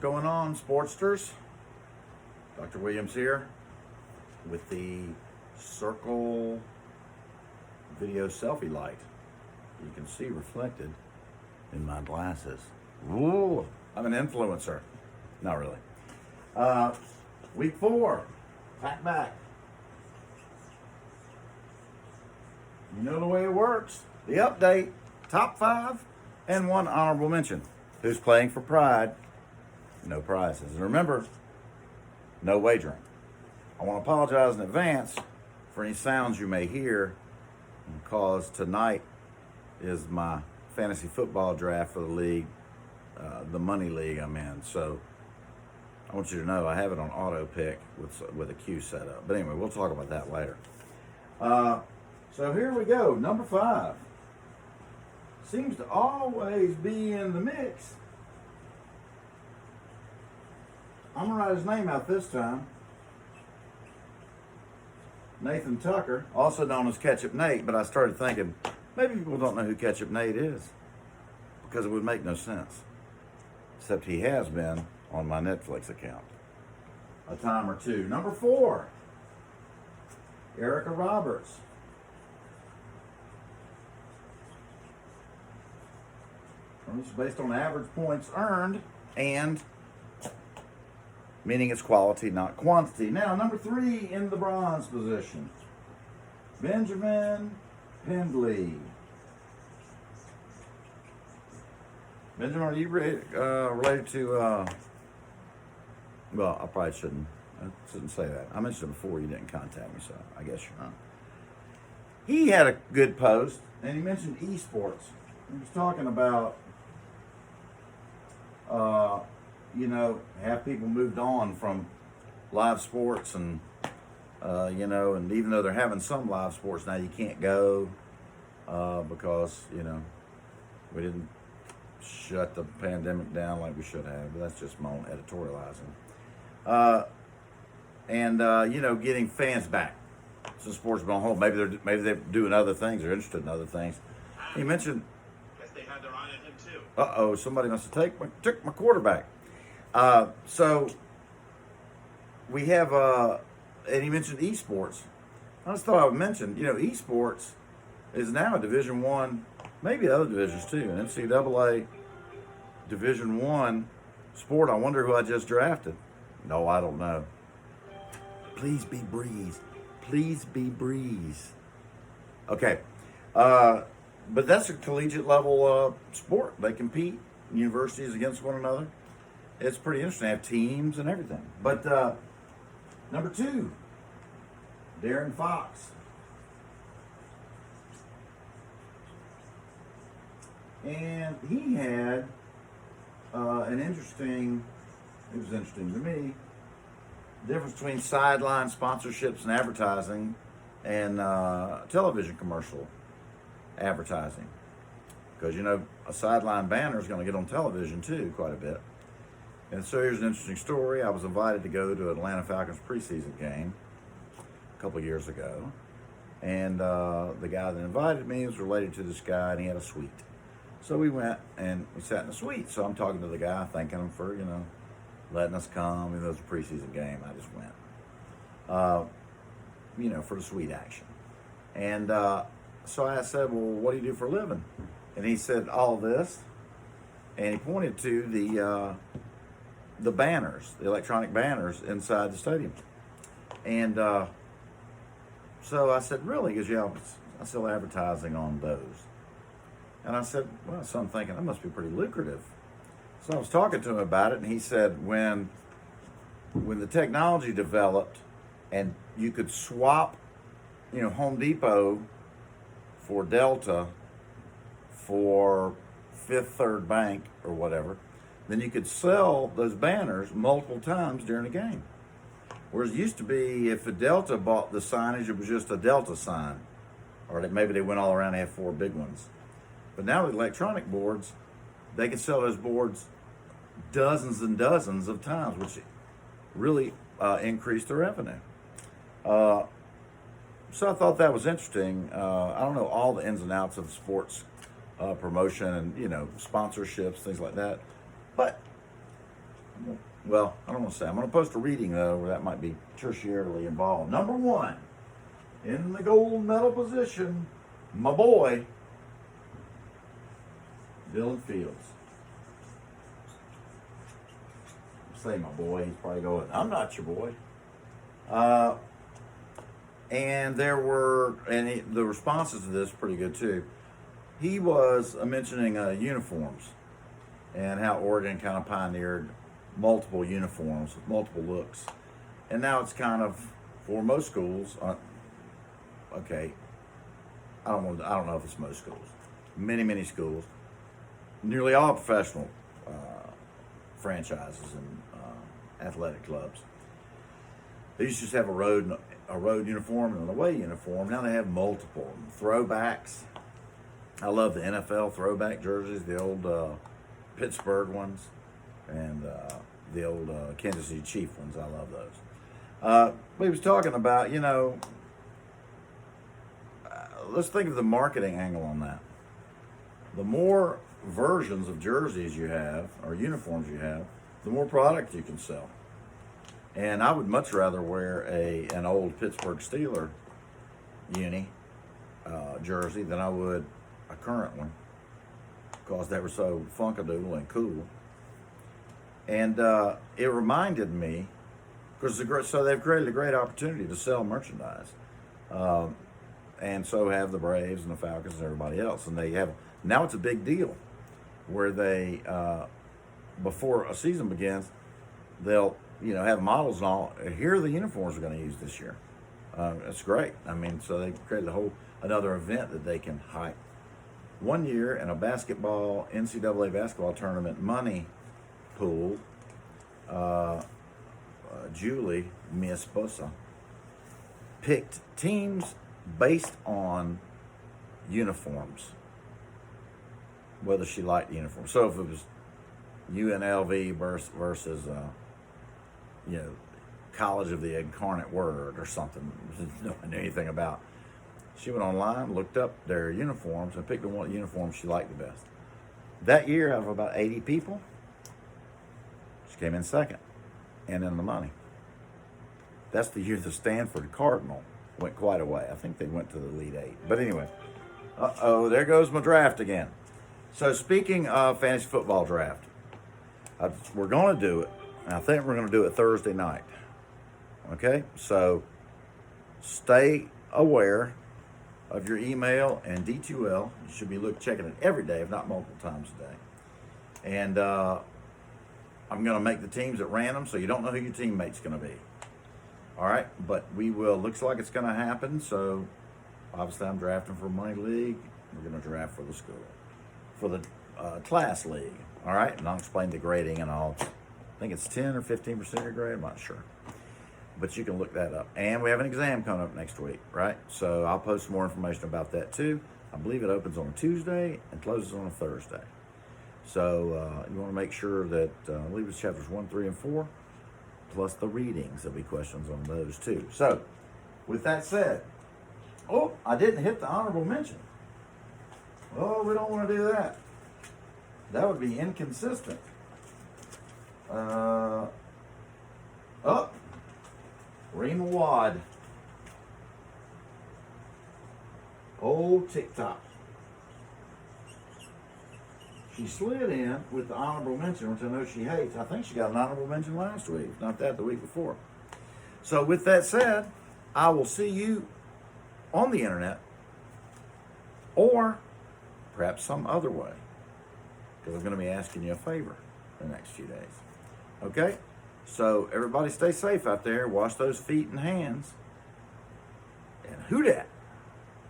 going on, Sportsters? Dr. Williams here with the circle video selfie light. You can see reflected in my glasses. Ooh, I'm an influencer. Not really. Week 4, Packback. You know the way it works. The update, top 5, and 1 honorable mention. Who's playing for pride? No prizes. And remember, no wagering. I want to apologize in advance for any sounds you may hear, because tonight is my fantasy football draft for the league, the money league I'm in. So I want you to know I have it on auto pick with a cue set up. But anyway, we'll talk about that later. So here we go. Number 5 seems to always be in the mix. I'm going to write his name out this time. Nathan Tucker, also known as Ketchup Nate, but I started thinking, maybe people don't know who Ketchup Nate is, because it would make no sense. Except he has been on my Netflix account a time or two. Number 4, Erica Roberts. It's based on average points earned, and meaning it's quality, not quantity. Now, number 3 in the bronze position, Benjamin Pendley. Benjamin, are you related to, well, I probably shouldn't say that. I mentioned it before, you didn't contact me, so I guess you're not. He had a good post, and he mentioned esports. He was talking about, have people moved on from live sports, and and even though they're having some live sports now, you can't go because we didn't shut the pandemic down like we should have. But that's just my own editorializing. Getting fans back. So sports have been on hold. Maybe they're doing other things. They're interested in other things. He mentioned. Guess they had their eye on him too. Uh-oh, somebody must have took my quarterback. So we have, and he mentioned esports. I just thought I would mention, esports is now a Division One, maybe other divisions too, an NCAA Division One sport. I wonder who I just drafted. No, I don't know. Please be Breeze. Please be Breeze. Okay. But that's a collegiate level sport. They compete, universities against one another. It's pretty interesting. They have teams and everything. But number 2, Darren Fox. And he had it was interesting to me, the difference between sideline sponsorships and advertising and television commercial advertising. Because, a sideline banner is going to get on television too quite a bit. And so here's an interesting story. I was invited to go to Atlanta Falcons preseason game a couple of years ago. And the guy that invited me was related to this guy, and he had a suite. So we went and we sat in the suite. So I'm talking to the guy, thanking him for, letting us come. It was a preseason game. I just went, for the suite action. And so I said, well, what do you do for a living? And he said, all this. And he pointed to the banners, the electronic banners inside the stadium. And so I said, really? He goes, yeah, I sell advertising on those. And I said, well, so I'm thinking, that must be pretty lucrative. So I was talking to him about it, and he said, when the technology developed and you could swap, Home Depot for Delta for Fifth Third Bank or whatever, then you could sell those banners multiple times during a game. Whereas it used to be, if a Delta bought the signage, it was just a Delta sign. Or maybe they went all around, they have 4 big ones. But now with electronic boards, they can sell those boards dozens and dozens of times, which really increased their revenue. So I thought that was interesting. I don't know all the ins and outs of sports promotion and, sponsorships, things like that. But I'm going to Well, I don't want to say. I'm going to post a reading, though, where that might be tertiarily involved. Number 1, in the gold medal position, my boy, Dylan Fields. Say my boy, he's probably going, I'm not your boy. And there were, the responses to this pretty good too. He was mentioning uniforms and how Oregon kind of pioneered multiple uniforms with multiple looks, and now it's kind of for most schools. Okay, I don't know if it's most schools. Many schools, nearly all professional franchises and athletic clubs. They used to just have a road uniform and an away uniform. Now they have multiple throwbacks. I love the NFL throwback jerseys, the old Pittsburgh ones, and the old Kansas City Chief ones. I love those. But he was talking about, let's think of the marketing angle on that. The more versions of jerseys you have, or uniforms you have, the more product you can sell. And I would much rather wear an old Pittsburgh Steeler uni jersey than I would a current one, because they were so funkadoodle and cool. And it reminded me, because so they've created a great opportunity to sell merchandise, and so have the Braves and the Falcons and everybody else. And they have, now it's a big deal where they, before a season begins, they'll have models and all. Here are the uniforms we're going to use this year. It's great. I mean, so they created another event that they can hype. One year in a NCAA basketball tournament money pool, Julie Miss Bosa picked teams based on uniforms, whether she liked the uniform. So if it was UNLV versus College of the Incarnate Word or something, no one knew anything about. She went online, looked up their uniforms, and picked the one uniform she liked the best. That year, out of about 80 people, she came in second and in the money. That's the year the Stanford Cardinal went quite a way. I think they went to the Elite Eight. But anyway, there goes my draft again. So speaking of fantasy football draft, we're going to do it. I think we're going to do it Thursday night. Okay? So stay aware of your email and D2L. You should be checking it every day, if not multiple times a day. And I'm going to make the teams at random, so you don't know who your teammate's going to be. All right? But looks like it's going to happen. So obviously I'm drafting for Money League. We're going to draft for the school, for the class league. All right? And I'll explain the grading and all. I think it's 10 or 15% of your grade. I'm not sure. But you can look that up. And we have an exam coming up next week, right? So I'll post more information about that too. I believe it opens on a Tuesday and closes on a Thursday. So you want to make sure that I believe it's chapters 1, 3, and 4, plus the readings. There'll be questions on those too. So with that said, I didn't hit the honorable mention. Oh, we don't want to do that. That would be inconsistent. Rima Wad. Old TikTok. She slid in with the honorable mention, which I know she hates. I think she got an honorable mention last week, if not that, the week before. So with that said, I will see you on the internet, or perhaps some other way, because I'm going to be asking you a favor the next few days. Okay? So everybody stay safe out there. Wash those feet and hands. And who dat?